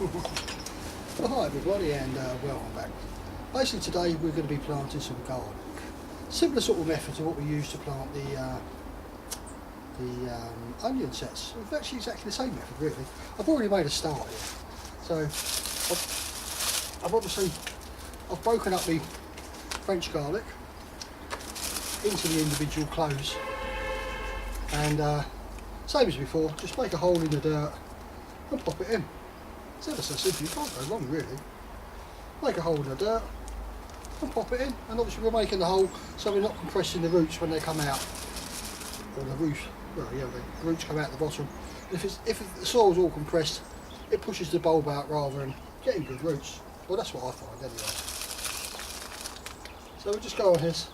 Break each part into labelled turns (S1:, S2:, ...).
S1: Well, hi everybody and welcome back. Basically today we're going to be planting some garlic. Similar sort of method to what we used to plant the onion sets. It's actually exactly the same method really. I've already made a start here. So I've broken up the French garlic into the individual cloves and same as before, just make a hole in the dirt and pop it in. It's ever so simple, you can't go wrong really. Make a hole in the dirt and pop it in, and obviously we're making the hole so we're not compressing the roots when they come out, or the roots, well yeah, the roots come out the bottom. If the soil's all compressed, it pushes the bulb out rather than getting good roots. Well, that's what I find anyway. So we'll just go on this.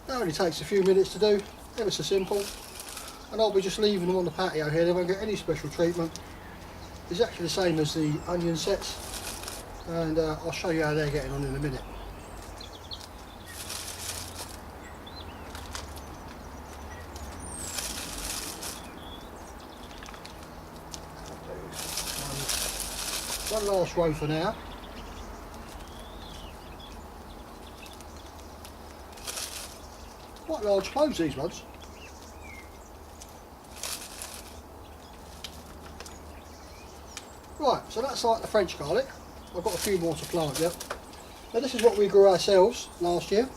S1: That only takes a few minutes to do, ever so simple. And I'll be just leaving them on the patio here. They won't get any special treatment. Exactly the same as the onion sets, and I'll show you how they're getting on in a minute. One last row for now. Quite large cloves these ones. Right, so that's like the French garlic. I've got a few more to plant yet. Now this is what we grew ourselves last year.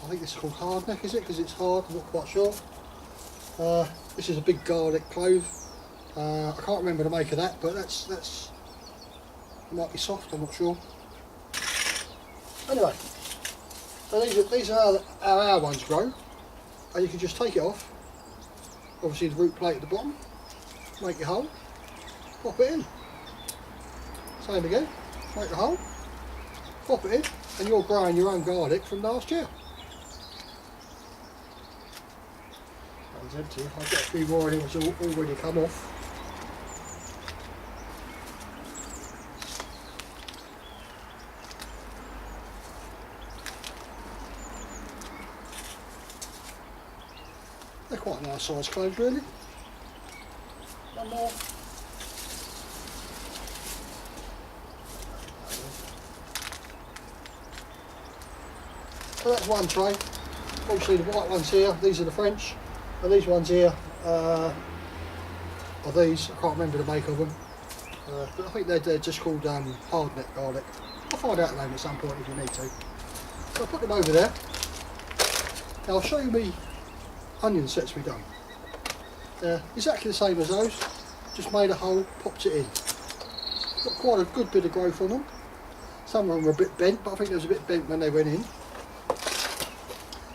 S1: I think this is called hardneck, is it? Because it's hard, I'm not quite sure. This is a big garlic clove. I can't remember the make of that, but that's it might be soft, I'm not sure. Anyway, so these are how our ones grow. And you can just take it off. Obviously the root plate at the bottom. Make your hole. Pop it in. Same again, make a hole, pop it in, and you're growing your own garlic from last year. That one's empty. I've got a few more in it which have already come off. They're quite a nice size cloves really. One more. So that's one tray. Obviously the white ones here, these are the French, and these ones here are these. I can't remember the make of them, but I think they're just called hardneck garlic. I'll find out the name at some point if you need to. So I'll put them over there. Now I'll show you the onion sets we've done. Exactly the same as those, just made a hole, popped it in. Got quite a good bit of growth on them. Some of them are a bit bent, but I think there was a bit bent when they went in.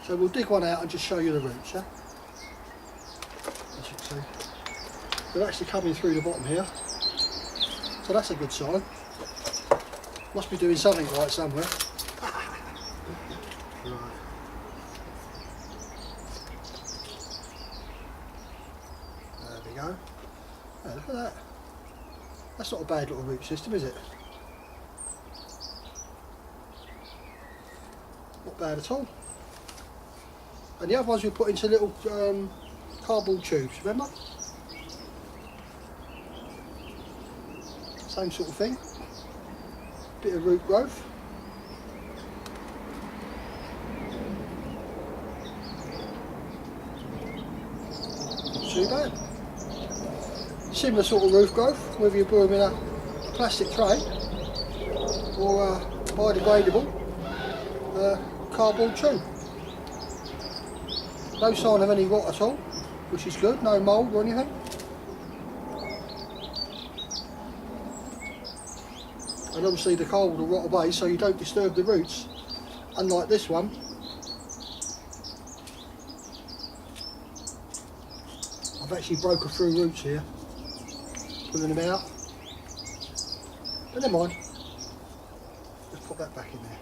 S1: So we'll dig one out and just show you the roots, yeah? As you can see. They're actually coming through the bottom here. So that's a good sign. Must be doing something right somewhere. Right. There we go. Oh, look at that. That's not a bad little root system, is it? Not bad at all. And the other ones we put into little cardboard tubes, remember? Same sort of thing. Bit of root growth. Not too bad. Similar sort of root growth, whether you put them in a plastic tray or biodegradable cardboard tube. No sign of any rot at all, which is good, no mould or anything. And obviously the cold will rot away so you don't disturb the roots, unlike this one. I've actually broken through roots here, pulling them out. But never mind, let's put that back in there.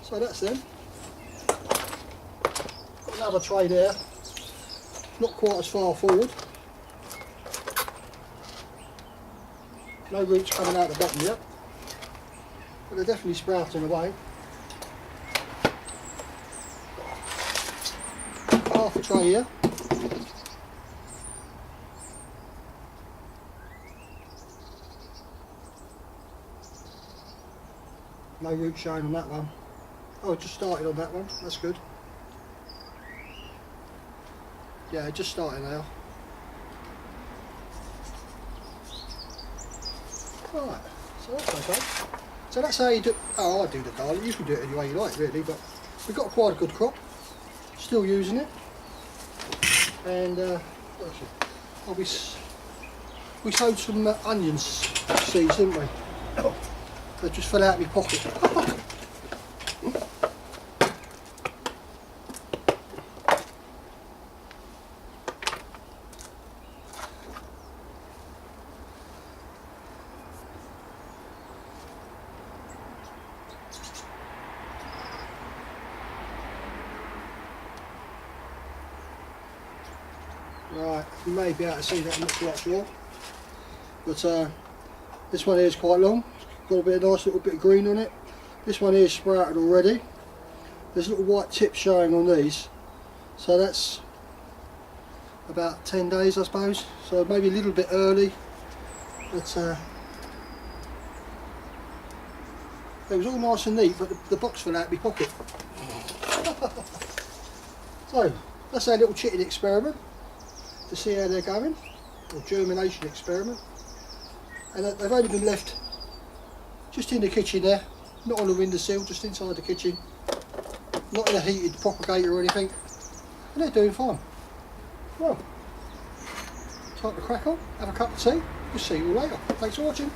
S1: So that's them. Another tray there, not quite as far forward. No roots coming out the bottom yet, but they're definitely sprouting away. Half a tray here. No root showing on that one. Oh, it just started on that one. That's good. Yeah, it just started now. Right, so that's okay. So that's how you do. Oh, I do the garlic. You can do it any way you like, really. But we've got quite a good crop. Still using it. And what else? Oh, we sowed some onions seeds, didn't we? They just fell out of my pocket. Right, you may be able to see that, I'm not quite sure. But this one here is quite long. It's got a bit of nice little bit of green on it. This one here is sprouted already. There's little white tips showing on these. So that's about 10 days, I suppose. So maybe a little bit early. But it was all nice and neat, but the box fell out of my pocket. So that's our little chitting experiment to see how they're going, or germination experiment. And they've only been left just in the kitchen there, not on the windowsill, just inside the kitchen, not in a heated propagator or anything, and they're doing fine. Well, time to crack on, have a cup of tea, we'll see you all later. Thanks for watching.